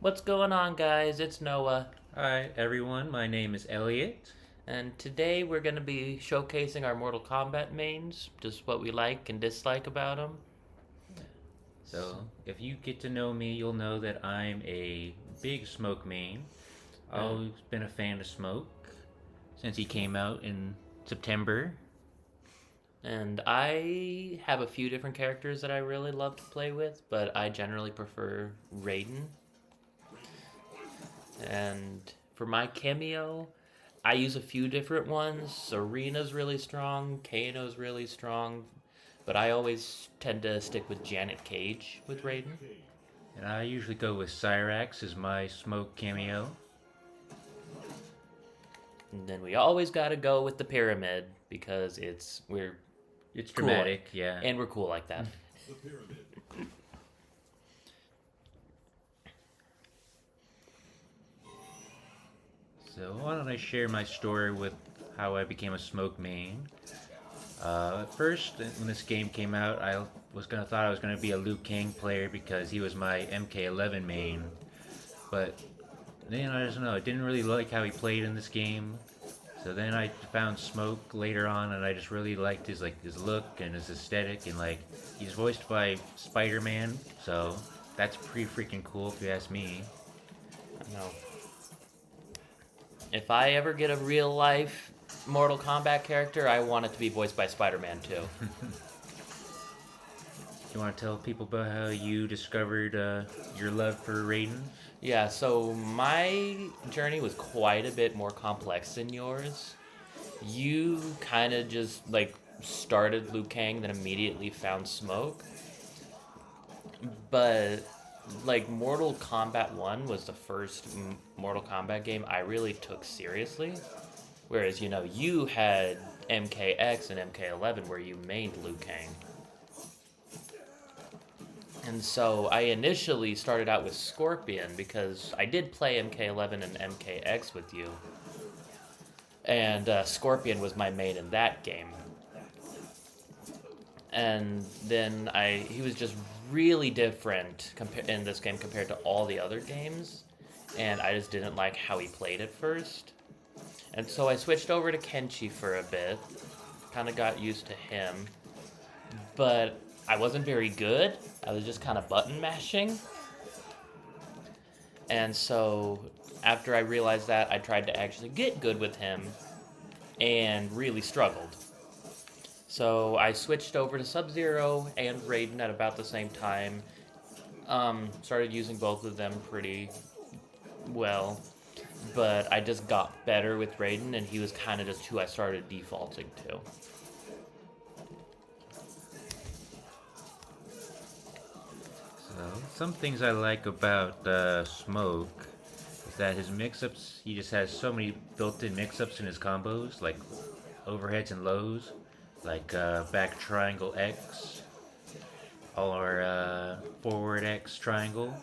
What's going on, guys? It's Noah, Hi everyone, my name is Elliott. and today we're going to be showcasing our Mortal Kombat mains, just what we like and dislike about them. So, if you get to know me, you'll know that I'm a big Smoke main. I've And, always been a fan of Smoke since he came out in September. and I have a few different characters that I really love to play with, but I generally prefer Raiden. And for my cameo, I use a few different ones. Serena's really strong, Kano's really strong, but I always tend to stick with Janet Cage with Raiden. And I usually go with Cyrax as my Smoke cameo. And then we always got to go with the pyramid because we're It's cool dramatic, yeah. and we're cool like that. So, why don't I share my story with how I became a Smoke main? At first, when this game came out, I was gonna be a Liu Kang player because he was my MK11 main. But then I don't know, I didn't really like how he played in this game. So then I found Smoke later on, and I just really liked his look and his aesthetic, and he's voiced by Spider-Man, so that's pretty freaking cool if you ask me. I know. If I ever get a real life Mortal Kombat character, I want it to be voiced by Spider-Man too. You want to tell people about how you discovered your love for Raiden? Yeah, so my journey was quite a bit more complex than yours. You kind of just like started Liu Kang, then immediately found Smoke. But like Mortal Kombat 1 was the first Mortal Kombat game I really took seriously. Whereas, you had MKX and MK11 where you mained Liu Kang. And so I initially started out with Scorpion because I did play MK11 and MKX with you. And Scorpion was my main in that game. And then he was just really different in this game compared to all the other games. And I just didn't like how he played at first. And so I switched over to Kenshi for a bit. Kind of got used to him. But I wasn't very good. I was just kind of button mashing. And so after I realized that, I tried to actually get good with him and really struggled. So I switched over to Sub-Zero and Raiden at about the same time. Started using both of them pretty well. But I just got better with Raiden, and he was kind of just who I started defaulting to. So, some things I like about Smoke is that his mix-ups, he just has so many built-in mix-ups in his combos, like overheads and lows, like back triangle X, or forward X triangle.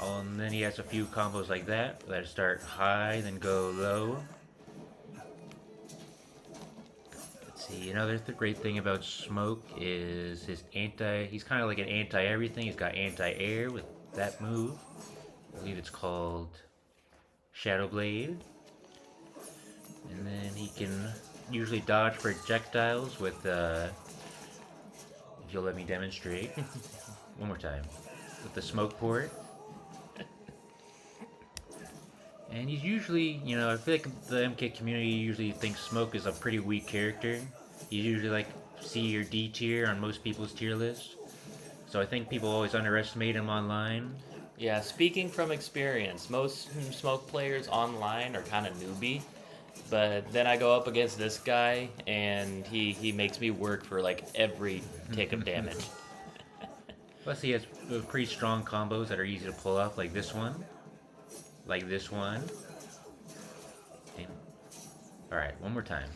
And then he has a few combos like that start high, then go low. Let's see, another great thing about Smoke is he's kind of like an anti-everything. He's got anti-air with that move. I believe it's called Shadow Blade. And then he can usually dodge projectiles with, if you'll let me demonstrate, one more time, with the smoke port. And he's usually, I feel like the MK community usually thinks Smoke is a pretty weak character. He's usually like C or D tier on most people's tier list. So I think people always underestimate him online. Yeah, speaking from experience, most Smoke players online are kind of newbie. But then I go up against this guy, and he makes me work for like every tick of damage. Plus, he has pretty strong combos that are easy to pull off, like this one. Like this one. And, alright, one more time.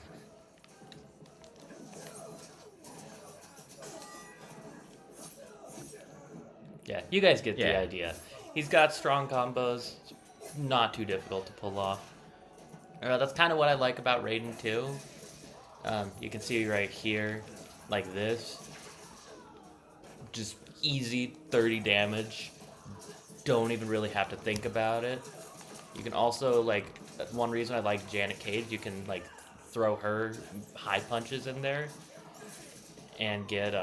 Yeah, you guys get the Yeah. idea. He's got strong combos, not too difficult to pull off. That's kind of what I like about Raiden too. You can see right here, like this, just easy 30 damage, don't even really have to think about it. You can also, like, one reason I like Janet Cage, you can, like, throw her high punches in there and get,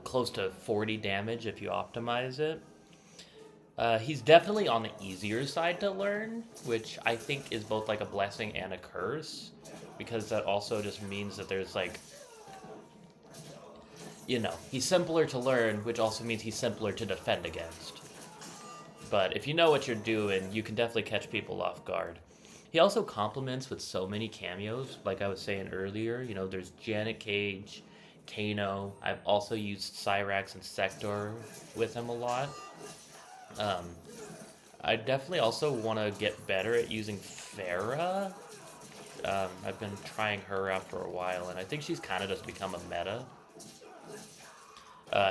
close to 40 damage if you optimize it. He's definitely on the easier side to learn, which I think is both like a blessing and a curse, because that also just means that there's like, he's simpler to learn, which also means he's simpler to defend against. But if you know what you're doing, you can definitely catch people off guard. He also complements with so many cameos, like I was saying earlier. There's Janet Cage, Kano. I've also used Cyrax and Sector with him a lot. I definitely also want to get better at using Farah. I've been trying her out for a while, and I think she's kind of just become a meta.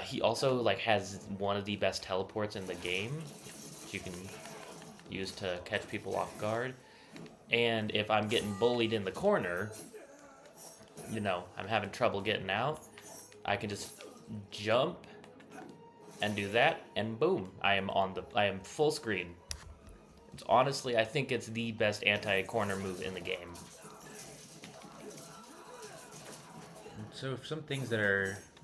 He also like has one of the best teleports in the game, which you can use to catch people off guard. And if I'm getting bullied in the corner, I'm having trouble getting out, I can just jump and do that, and boom, I am full screen. It's honestly, I think it's the best anti-corner move in the game. So some things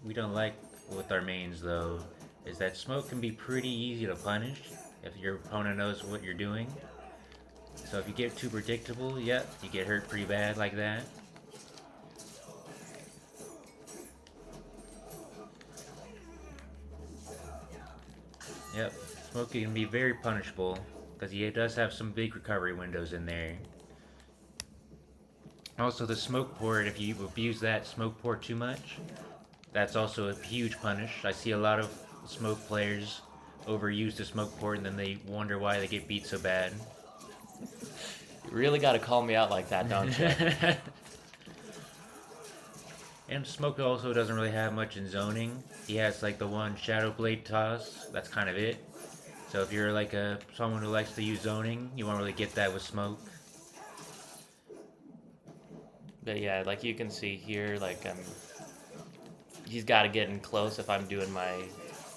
we don't like with our mains though is that smoke can be pretty easy to punish if your opponent knows what you're doing. So if you get too predictable, yep, you get hurt pretty bad like that. Yep, smoke can be very punishable because he does have some big recovery windows in there. Also, the smoke port, if you abuse that smoke port too much, that's also a huge punish. I see a lot of smoke players overuse the smoke port and then they wonder why they get beat so bad. You really got to call me out like that, don't you? And Smoke also doesn't really have much in zoning. He has like the one Shadow Blade toss. That's kind of it. So if you're like someone who likes to use zoning, you won't really get that with Smoke. But yeah, like you can see here, like he's got to get in close if I'm doing my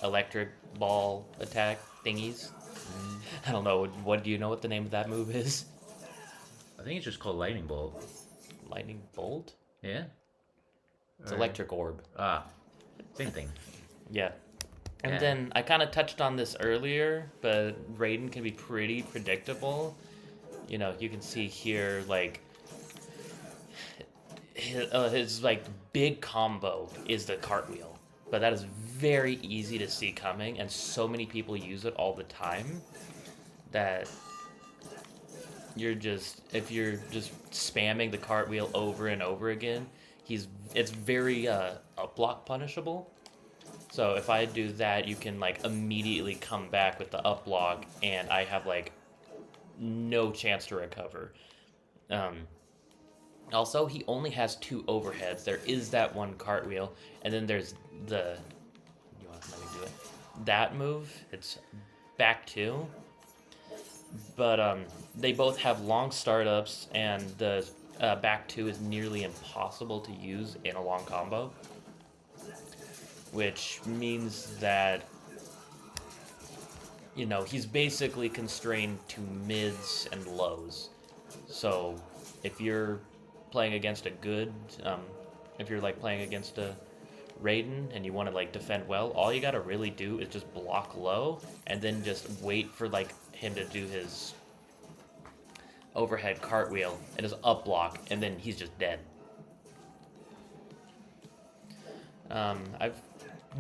electric ball attack thingies. I don't know. What do you know what the name of that move is? I think it's just called Lightning Bolt. Lightning bolt? Yeah. It's electric orb. Same thing. Yeah. And Yeah. then I kind of touched on this earlier, but Raiden can be pretty predictable. You can see here, like, his like big combo is the cartwheel, but that is very easy to see coming, and so many people use it all the time that if you're just spamming the cartwheel over and over again, it's very up block punishable. So if I do that, you can like immediately come back with the up block, and I have like no chance to recover. Also, he only has 2 overheads. There is that one cartwheel, and then there's you want to let me do it? That move, it's back 2. But they both have long startups, and the back 2 is nearly impossible to use in a long combo. Which means that, he's basically constrained to mids and lows. So if you're playing against if you're like playing against a Raiden and you want to like defend well, all you gotta really do is just block low and then just wait for like him to do his overhead cartwheel and his up block, and then he's just dead. I've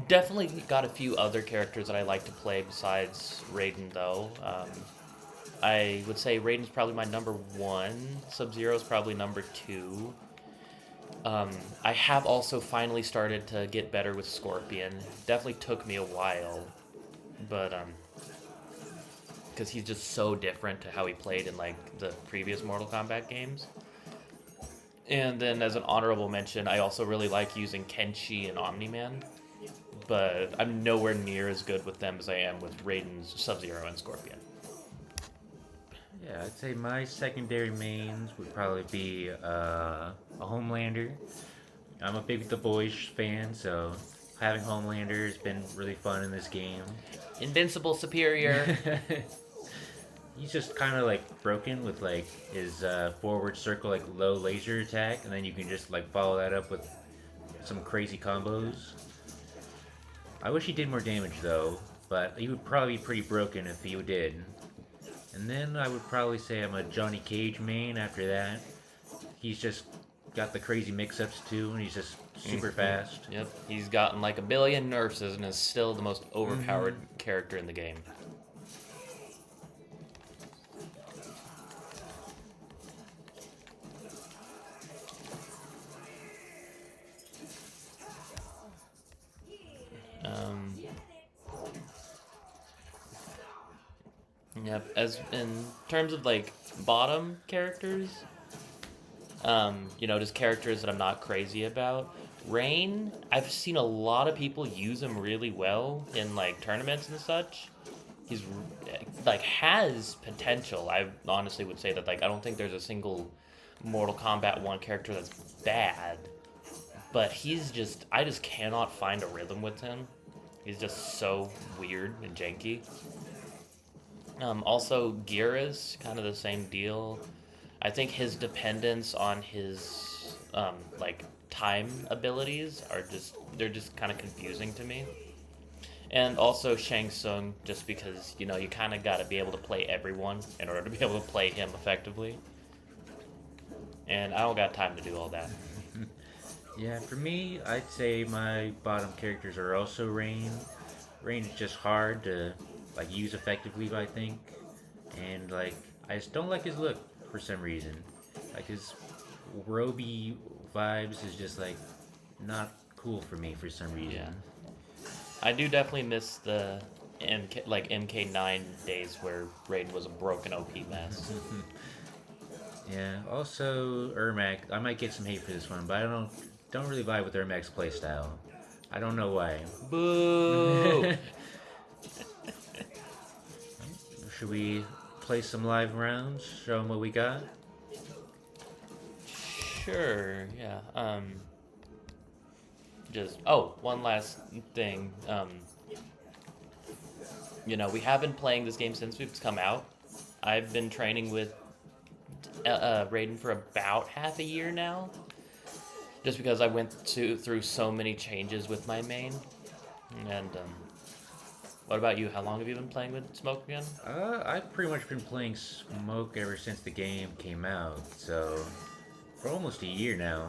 definitely got a few other characters that I like to play besides Raiden, though. I would say Raiden's probably my number 1. Sub-Zero's probably number 2. I have also finally started to get better with Scorpion. Definitely took me a while, but because he's just so different to how he played in like the previous Mortal Kombat games. And then as an honorable mention, I also really like using Kenshi and Omni-Man, but I'm nowhere near as good with them as I am with Raiden's Sub-Zero and Scorpion. Yeah, I'd say my secondary mains would probably be a Homelander. I'm a big The Boys fan, so having Homelander has been really fun in this game. Invincible superior. He's just kind of like broken with like his forward circle like low laser attack, and then you can just like follow that up with some crazy combos. I wish he did more damage though, but he would probably be pretty broken if he did. And then I would probably say I'm a Johnny Cage main after that. He's just got the crazy mix-ups too, and he's just super fast. Yep, he's gotten like a billion nurses and is still the most overpowered Mm-hmm. character in the game. Um, yep, as in terms of like bottom characters, just characters that I'm not crazy about. Rain, I've seen a lot of people use him really well in like tournaments and such. He's like has potential. I honestly would say that like I don't think there's a single Mortal Kombat 1 character that's bad, but I just cannot find a rhythm with him. He's just so weird and janky. Also, Gira's kind of the same deal. I think his dependence on his like time abilities they're just kind of confusing to me. And also Shang Tsung, just because you kind of got to be able to play everyone in order to be able to play him effectively. And I don't got time to do all that. Yeah, for me, I'd say my bottom characters are also Rain. Rain is just hard to like use effectively, I think, and like I just don't like his look for some reason. Like his Roby vibes is just like not cool for me for some reason. Yeah, I do definitely miss the MK9 days where Raiden was a broken OP mess. Yeah. Also, Ermac. I might get some hate for this one, but I don't really vibe with Ermac's playstyle. I don't know why. Boo! Should we play some live rounds? Show them what we got. Sure, yeah. One last thing. We have been playing this game since it's come out. I've been training with Raiden for about half a year now, just because I went through so many changes with my main. And what about you? How long have you been playing with Smoke again? I've pretty much been playing Smoke ever since the game came out, so for almost a year now.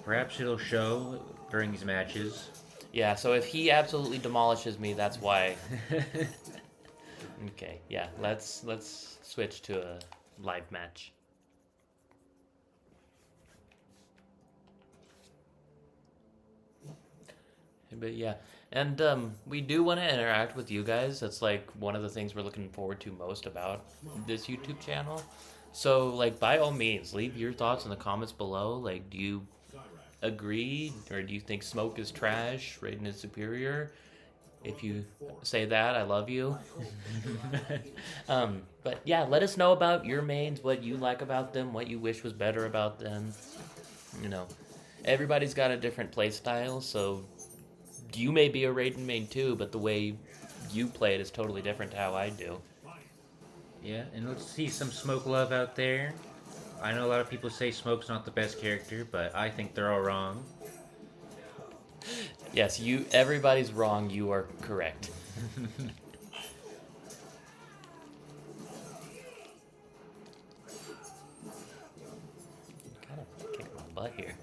Perhaps it'll show during these matches. Yeah, so if he absolutely demolishes me, that's why. Okay, yeah, let's switch to a live match. But yeah, and we do want to interact with you guys. That's like one of the things we're looking forward to most about this YouTube channel. So like by all means, leave your thoughts in the comments below. Like, do you agree or do you think Smoke is trash, Raiden is superior? If you say that, I love you. But yeah, let us know about your mains, what you like about them, what you wish was better about them. Everybody's got a different play style, so you may be a Raiden main too, but the way you play it is totally different to how I do. Yeah, and let's see some Smoke love out there. I know a lot of people say Smoke's not the best character, but I think they're all wrong. Yes, everybody's wrong, you are correct. Kind of kick my butt here.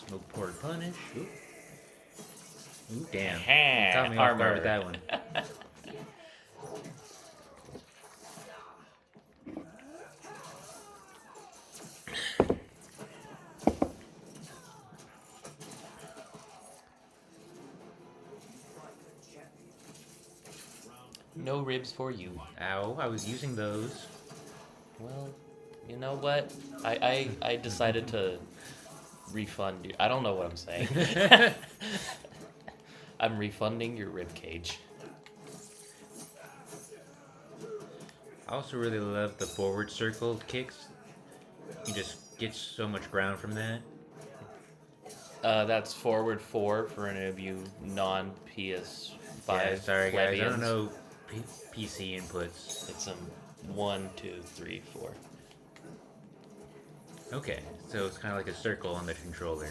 Smoke port punish. Ooh, Ooh damn. Ha, Caught me off armor. guard with that one. No ribs for you. Ow, I was using those. Well, You know what? I decided to refund you. I don't know what I'm saying. I'm refunding your rib cage. I also really love the forward circle kicks. You just get so much ground from that. That's forward 4 for any of you non PS5 Yeah, sorry guys, I don't plebeians. know PC inputs. It's 1, 2, 3, 4. Okay, so it's kind of like a circle on the controller.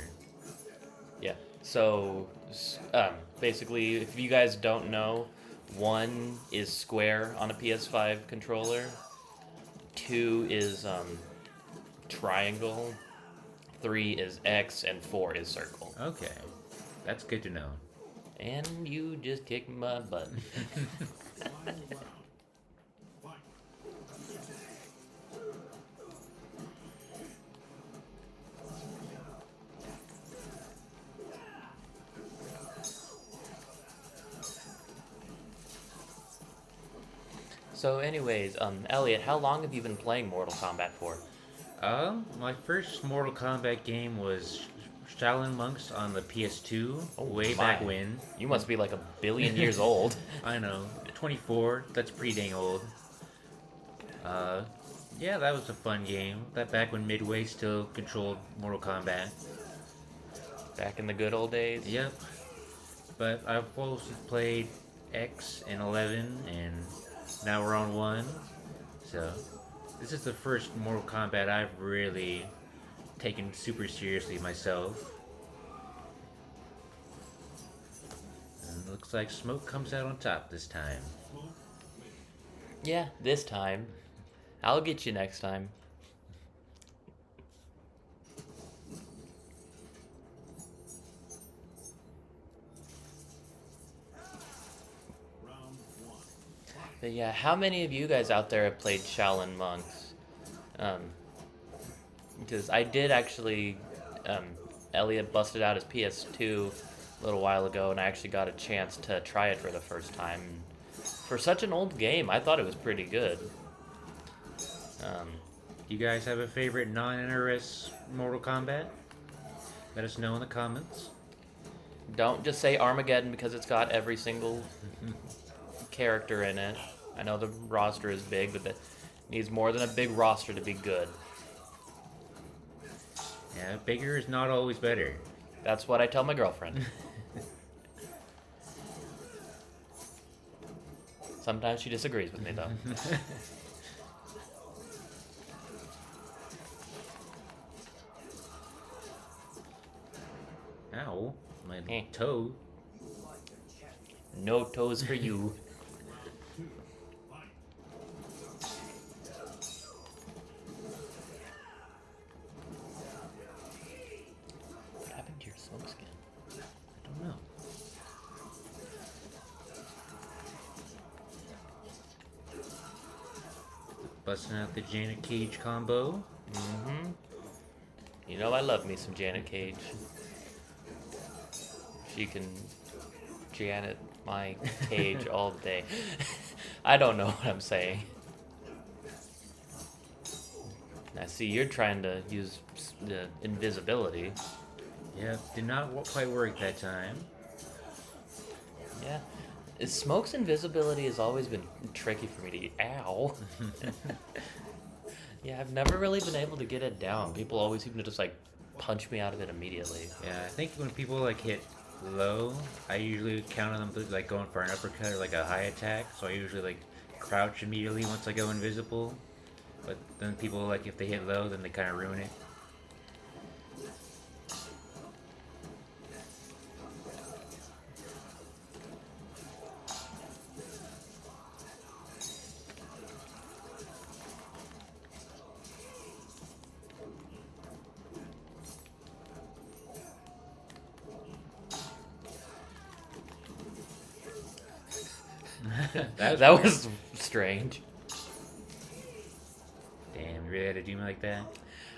Yeah. So basically, if you guys don't know, 1 is square on a PS5 controller. 2 is triangle. 3 is X, and 4 is circle. Okay, that's good to know. And you just kicked my butt. So, anyways, Elliot, how long have you been playing Mortal Kombat for? My first Mortal Kombat game was Shaolin Monks on the PS2, way back when. You must be like a billion years old. I know, 24. That's pretty dang old. Yeah, that was a fun game. That back when Midway still controlled Mortal Kombat. Back in the good old days. Yep. But I've also played X and 11, and now we're on 1. So, this is the first Mortal Kombat I've really taken super seriously myself. And it looks like Smoke comes out on top this time. Yeah, this time. I'll get you next time. But yeah, how many of you guys out there have played Shaolin Monks? Because I did actually, Elliot busted out his PS2 a little while ago, and I actually got a chance to try it for the first time. For such an old game, I thought it was pretty good. You guys have a favorite non-NRS Mortal Kombat? Let us know in the comments. Don't just say Armageddon because it's got every single character in it. I know the roster is big, but it needs more than a big roster to be good. Yeah, bigger is not always better. That's what I tell my girlfriend. Sometimes she disagrees with me, though. Ow, my toe. No toes for you. What happened to your smoke skin? I don't know. Busting out the Janet Cage combo. Mm-hmm. You know I love me some Janet Cage. She can Janet my cage all day. I don't know what I'm saying. I see you're trying to use the invisibility. Yeah, did not quite work that time. Yeah. Smoke's invisibility has always been tricky for me to eat. Ow. Yeah, I've never really been able to get it down. People always seem to just like punch me out of it immediately. Yeah, I think when people like hit low, I usually count on them like going for an uppercut or like a high attack. So I usually like crouch immediately once I go invisible. But then people like if they hit low, then they kind of ruin it. That was strange. Damn, you really had to do me like that?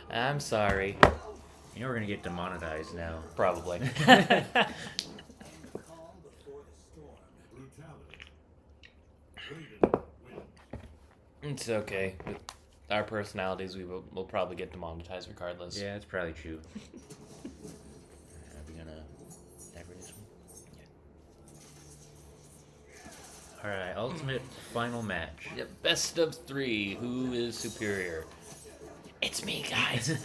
I'm sorry. You know we're gonna get demonetized now. Probably. It's okay. our personalities, we'll probably get demonetized regardless. Yeah, that's probably true. Are we gonna ever this one? Yeah. All right, ultimate final match. Yep, best of 3. Who is superior? It's me, guys.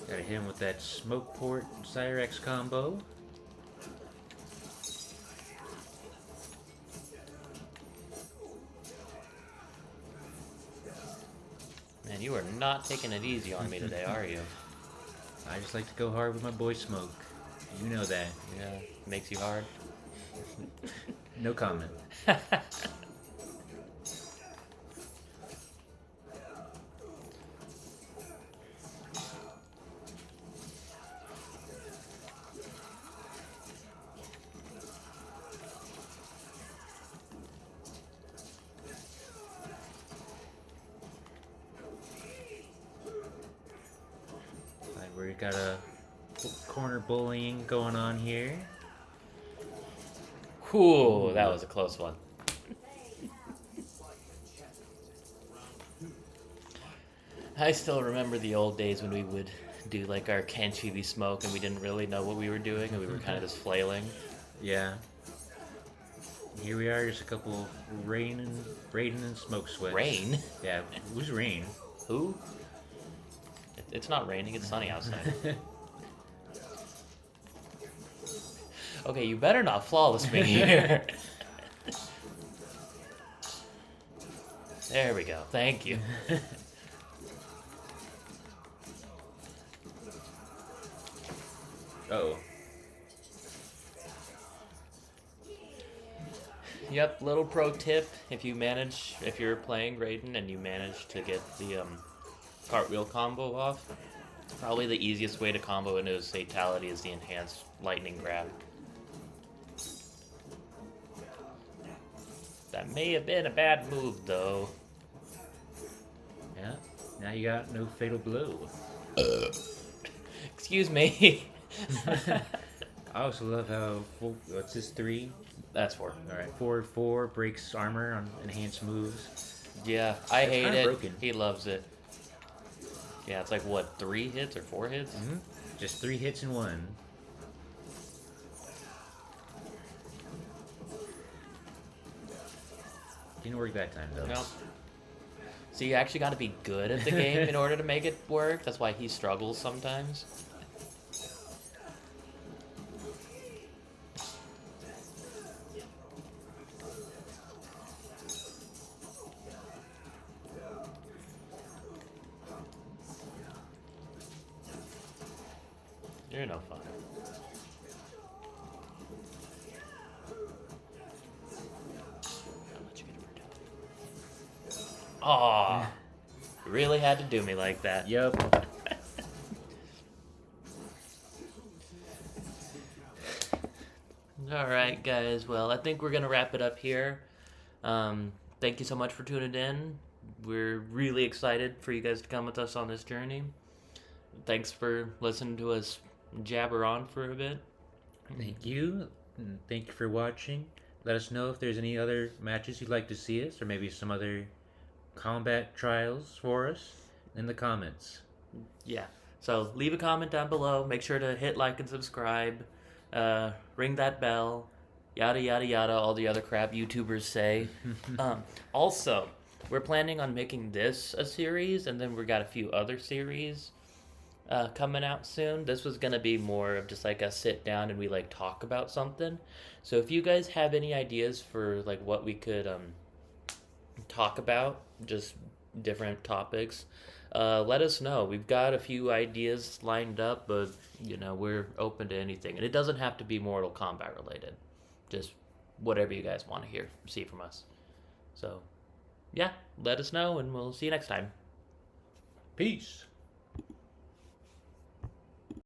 Gotta hit him with that smoke port Cyrex combo. Man, you are not taking it easy on me today, are you? I just like to go hard with my boy Smoke. You know that. Yeah, makes you hard. No comment. We got a corner bullying going on here. Whew, that was a close one. I still remember the old days when we would do like our Kenchi smoke and we didn't really know what we were doing and we were kind of just flailing. Yeah. Here we are, just a couple Rain and Smoke sweats. Rain? Yeah, who's Rain? Who? It's not raining, it's sunny outside. Okay, you better not flawless me here. There we go, thank you. Uh-oh. Yep, little pro tip, if you're playing Raiden and you manage to get the cartwheel combo off, probably the easiest way to combo into his fatality is the enhanced lightning grab. That may have been a bad move, though. Yeah, now you got no fatal blow. Excuse me. I also love how, what's this, 3? That's 4. Alright, 4 breaks armor on enhanced moves. Yeah, I It's hate kinda it. broken. He loves it. Yeah, it's like, what, 3 hits or 4 hits? Mm-hmm. Just 3 hits in one. Didn't work that time, though. No. So you actually got to be good at the game in order to make it work. That's why he struggles sometimes. You're no fun. Aw, you really had to do me like that. Yup. Alright, guys. Well, I think we're going to wrap it up here. Thank you so much for tuning in. We're really excited for you guys to come with us on this journey. Thanks for listening to us jabber on for a bit. Thank you. And thank you for watching. Let us know if there's any other matches you'd like to see us, or maybe some other combat trials for us in the comments. Yeah. So leave a comment down below. Make sure to hit like and subscribe. Ring that bell. Yada, yada, yada. All the other crap YouTubers say. Also, we're planning on making this a series, and then we got a few other series coming out soon. This was gonna be more of just like a sit down and we like talk about something. So if you guys have any ideas for like what we could talk about, just different topics, let us know. We've got a few ideas lined up, but you know, we're open to anything, and it doesn't have to be Mortal Kombat related. Just whatever you guys want to see from us. So yeah, let us know, and we'll see you next time. Peace.